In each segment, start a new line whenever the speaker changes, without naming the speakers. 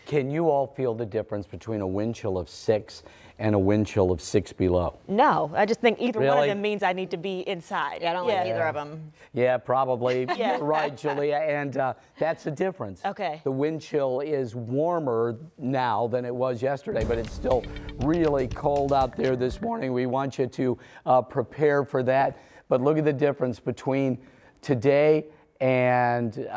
Can you all feel the difference between a wind chill of 6 and a wind chill of 6 below?
No, I just think either one of
Really?
them means I need to be inside.
Yeah, I don't like either of them.
Yeah, probably.
Yeah.
You're right, Julia, and that's the difference.
Okay.
The wind chill is warmer now than it was yesterday, but it's still really cold out there this morning. We want you to prepare for that. But look at the difference between today and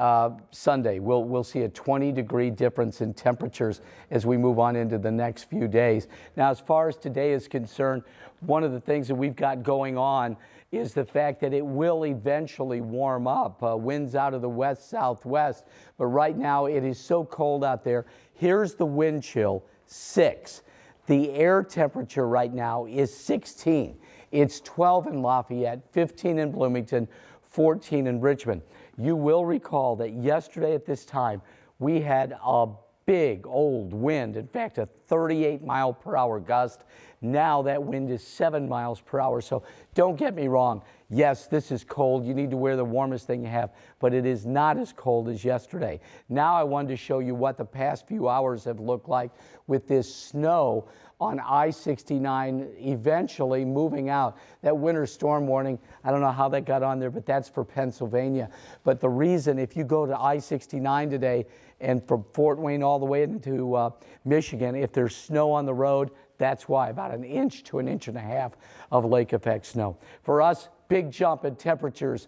Sunday. We'll see a 20-degree difference in temperatures as we move on into the next few days. Now, as far as today is concerned, one of the things that we've got going on is the fact that it will eventually warm up. Winds out of the west-southwest, but right now it is so cold out there. Here's the wind chill, 6. The air temperature right now is 16. It's 12 in Lafayette, 15 in Bloomington, 14 in Richmond. You will recall that yesterday at this time, we had a big old wind, in fact, a 38-mile-per-hour gust. Now that wind is 7 miles per hour. So don't get me wrong. Yes, this is cold. You need to wear the warmest thing you have, but it is not as cold as yesterday. Now I wanted to show you what the past few hours have looked like with this snow on I-69 eventually moving out. That winter storm warning, I don't know how that got on there, but that's for Pennsylvania. But the reason, if you go to I-69 today and from Fort Wayne all the way into Michigan, if there's snow on the road, that's why, about an inch to an inch and a half of lake effect snow. For us, big jump in temperatures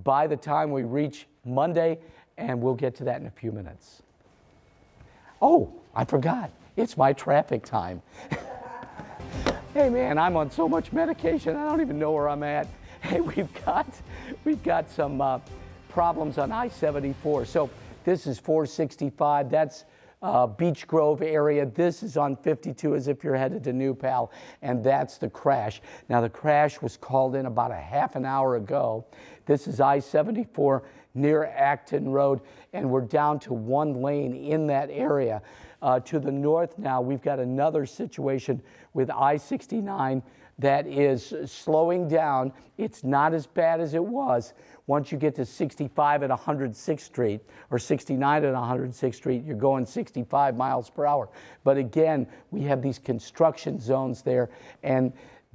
by the time we reach Monday, and we'll get to that in a few minutes. Oh, I forgot. It's my traffic time. Hey man, I'm on so much medication, I don't even know where I'm at. Hey, we've got some problems on I-74. So this is 465. That's Beech Grove area. This is on 52 as if you're headed to New Pal, and that's the crash. Now the crash was called in about a half an hour ago. This is I-74 near Acton Road, and we're down to one lane in that area. To the north now, we've got another situation with I-69 that is slowing down. It's not as bad as it was. Once you get to 65 at 106th Street or 69 at 106th Street, you're going 65 miles per hour. But again, we have these construction zones there, and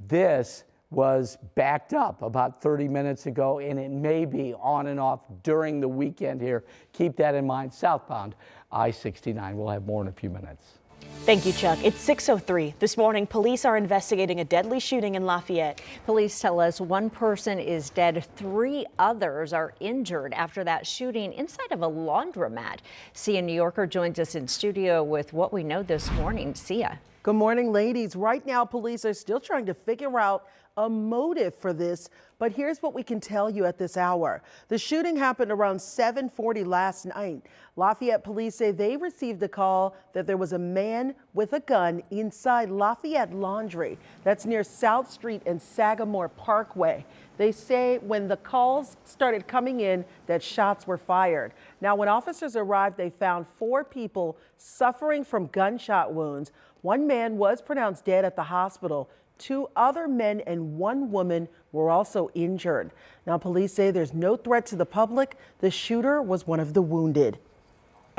this was backed up about 30 minutes ago, and it may be on and off during the weekend here. Keep that in mind. Southbound I-69. We'll have more in a few minutes.
Thank you, Chuck. It's 6:03. This morning, police are investigating a deadly shooting in Lafayette.
Police tell us one person is dead, 3 others are injured after that shooting inside of a laundromat. Sia New Yorker joins us in studio with what we know this morning. Sia.
Good morning, ladies. Right now, police are still trying to figure out a motive for this, but here's what we can tell you at this hour. The shooting happened around 7:40 last night. Lafayette police say they received a call that there was a man with a gun inside Lafayette Laundry. That's near South Street and Sagamore Parkway. They say when the calls started coming in that shots were fired. Now, when officers arrived, they found 4 people suffering from gunshot wounds. One man was pronounced dead at the hospital. 2 other men and 1 woman were also injured. Now, police say there's no threat to the public. The shooter was one of the wounded.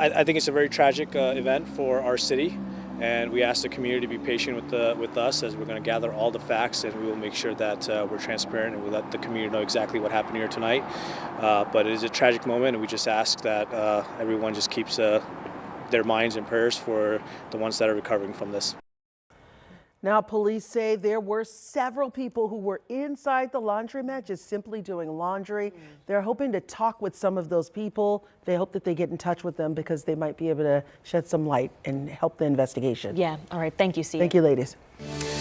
I think it's a very tragic event for our city, and we ask the community to be patient with us as we're going to gather all the facts, and we will make sure that we're transparent and we let the community know exactly what happened here tonight. But it is a tragic moment, and we just ask that everyone just keeps their minds in prayers for the ones that are recovering from this.
Now, police say there were several people who were inside the laundromat just simply doing laundry. They're hoping to talk with some of those people. They hope that they get in touch with them because they might be able to shed some light and help the investigation.
Yeah. All right. Thank you, Sia.
Thank you, ladies.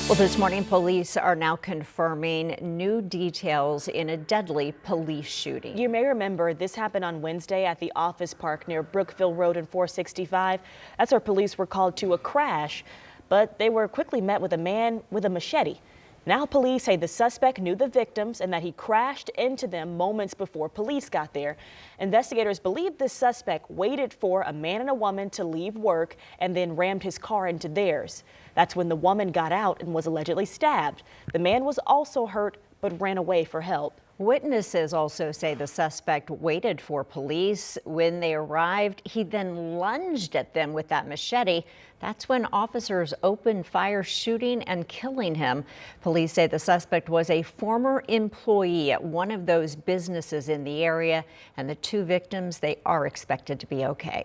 Well, this morning, police are now confirming new details in a deadly police shooting.
You may remember this happened on Wednesday at the Office Park near Brookville Road and 465. That's where police were called to a crash, but they were quickly met with a man with a machete. Now police say the suspect knew the victims and that he crashed into them moments before police got there. Investigators believe the suspect waited for a man and a woman to leave work and then rammed his car into theirs. That's when the woman got out and was allegedly stabbed. The man was also hurt but ran away for help.
Witnesses also say the suspect waited for police. When they arrived, he then lunged at them with that machete. That's when officers opened fire, shooting and killing him. Police say the suspect was a former employee at one of those businesses in the area, and the two victims, they are expected to be okay.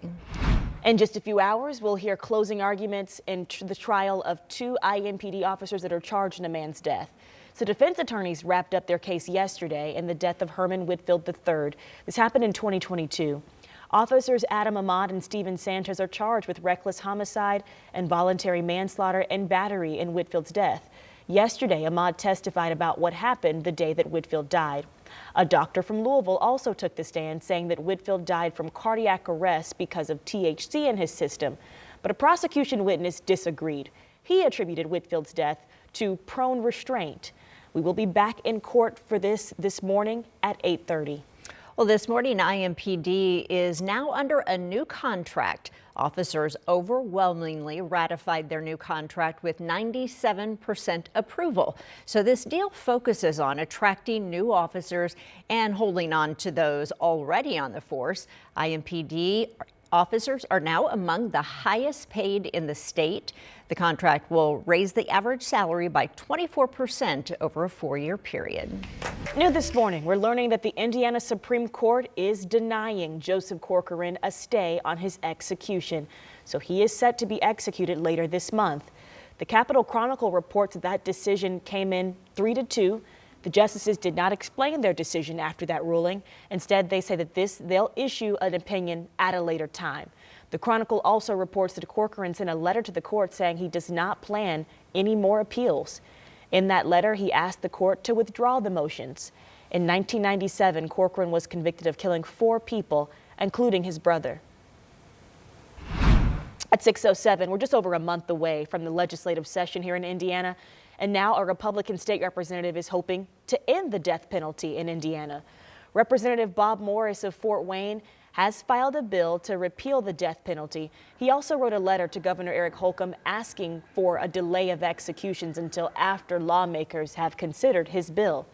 In just a few hours, we'll hear closing arguments in the trial of two IMPD officers that are charged in a man's death. So defense attorneys wrapped up their case yesterday in the death of Herman Whitfield III. This happened in 2022. Officers Adam Ahmad and Steven Sanchez are charged with reckless homicide and voluntary manslaughter and battery in Whitfield's death. Yesterday, Ahmad testified about what happened the day that Whitfield died. A doctor from Louisville also took the stand, saying that Whitfield died from cardiac arrest because of THC in his system. But a prosecution witness disagreed. He attributed Whitfield's death to prone restraint. We will be back in court for this morning at 8:30.
Well, this morning, IMPD is now under a new contract. Officers overwhelmingly ratified their new contract with 97% approval. So this deal focuses on attracting new officers and holding on to those already on the force. IMPD officers are now among the highest paid in the state. The contract will raise the average salary by 24% over a 4-year period.
New this morning, we're learning that the Indiana Supreme Court is denying Joseph Corcoran a stay on his execution. So he is set to be executed later this month. The Capitol Chronicle reports that decision came in 3-2. The justices did not explain their decision after that ruling. Instead, they say that they'll issue an opinion at a later time. The Chronicle also reports that Corcoran sent a letter to the court saying he does not plan any more appeals. In that letter, he asked the court to withdraw the motions. In 1997, Corcoran was convicted of killing 4 people, including his brother. At 6:07, we're just over a month away from the legislative session here in Indiana. And now a Republican state representative is hoping to end the death penalty in Indiana. Representative Bob Morris of Fort Wayne has filed a bill to repeal the death penalty. He also wrote a letter to Governor Eric Holcomb asking for a delay of executions until after lawmakers have considered his bill.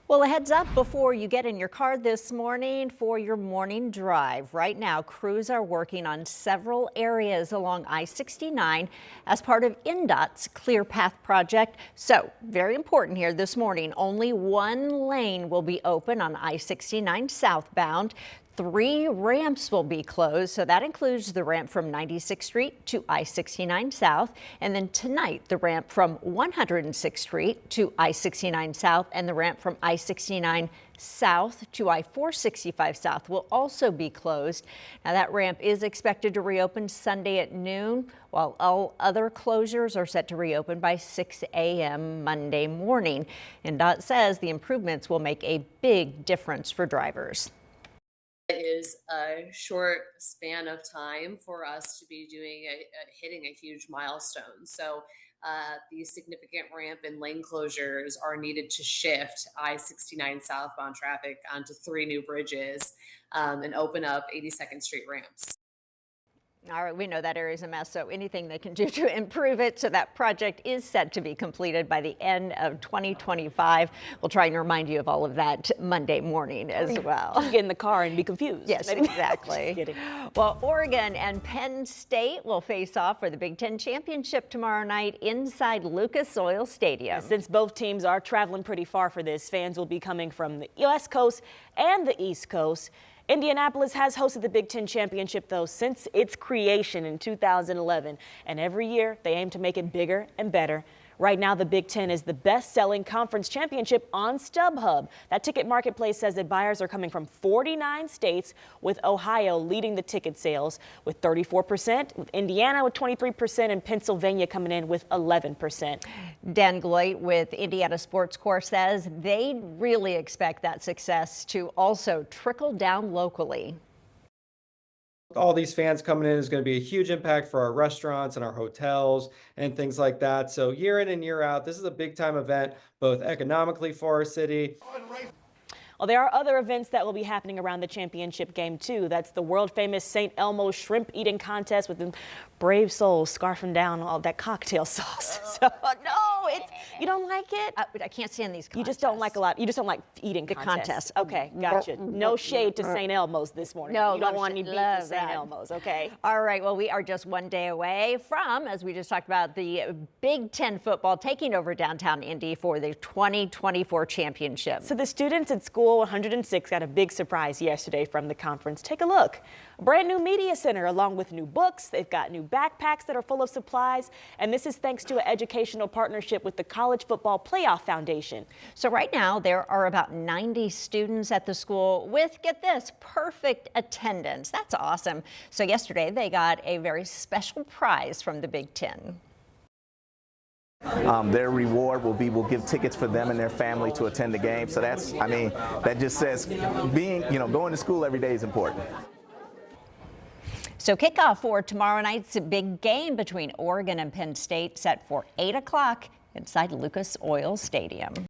Well, a heads up before you get in your car this morning for your morning drive. Right now, crews are working on several areas along I-69 as part of INDOT's Clear Path project. So, very important here this morning, only one lane will be open on I-69 southbound. 3 ramps will be closed, so that includes the ramp from 96th Street to I-69 South, and then tonight the ramp from 106th Street to I-69 South and the ramp from I-69 South to I-465 South will also be closed. Now that ramp is expected to reopen Sunday at noon, while all other closures are set to reopen by 6 a.m. Monday morning. INDOT says the improvements will make a big difference for drivers.
It is a short span of time for us to be doing hitting a huge milestone. So these significant ramp and lane closures are needed to shift I-69 southbound traffic onto 3 new bridges and open up 82nd Street ramps.
All right, we know that area is a mess, so anything they can do to improve it. So that project is set to be completed by the end of 2025. We'll try and remind you of all of that Monday morning as well.
Just get in the car and be confused.
Yes, exactly.
Just kidding.
Well, Oregon and Penn State will face off for the Big Ten Championship tomorrow night inside Lucas Oil Stadium.
Since both teams are traveling pretty far for this, fans will be coming from the West Coast and the East Coast. Indianapolis has hosted the Big Ten Championship, though, since its creation in 2011. And every year, they aim to make it bigger and better. Right now, the Big Ten is the best-selling conference championship on StubHub. That ticket marketplace says that buyers are coming from 49 states, with Ohio leading the ticket sales with 34%, with Indiana with 23%, and Pennsylvania coming in with 11%.
Dan Gloit with Indiana Sports Corps says they really expect that success to also trickle down locally.
All these fans coming in is going to be a huge impact for our restaurants and our hotels and things like that. So year in and year out, this is a big time event, both economically for our city.
Well, there are other events that will be happening around the championship game, too. That's the world-famous St. Elmo's shrimp eating contest with the brave souls scarfing down all that cocktail sauce. So, no, you don't like it?
I can't stand these contests.
You just don't like you just don't like eating
The
contests.
contests.
Okay, gotcha. No shade to St. Elmo's this morning.
No,
you don't
love
want
St.
any beef
love
with St.
that.
Elmo's, okay?
All right, well, we are just one day away from, as we just talked about, the Big Ten football taking over downtown Indy for the 2024 championship.
So the students at School 106 got a big surprise yesterday from the conference. Take a look. A brand new media center along with new books. They've got new backpacks that are full of supplies. And this is thanks to an educational partnership with the College Football Playoff Foundation.
So right now there are about 90 students at the school with, get this, perfect attendance. That's awesome. So yesterday they got a very special prize from the Big Ten.
Their reward will be, we'll give tickets for them and their family to attend the game. So that's, I mean, that just says being, going to school every day is important.
So kickoff for tomorrow night's big game between Oregon and Penn State set for 8 o'clock inside Lucas Oil Stadium.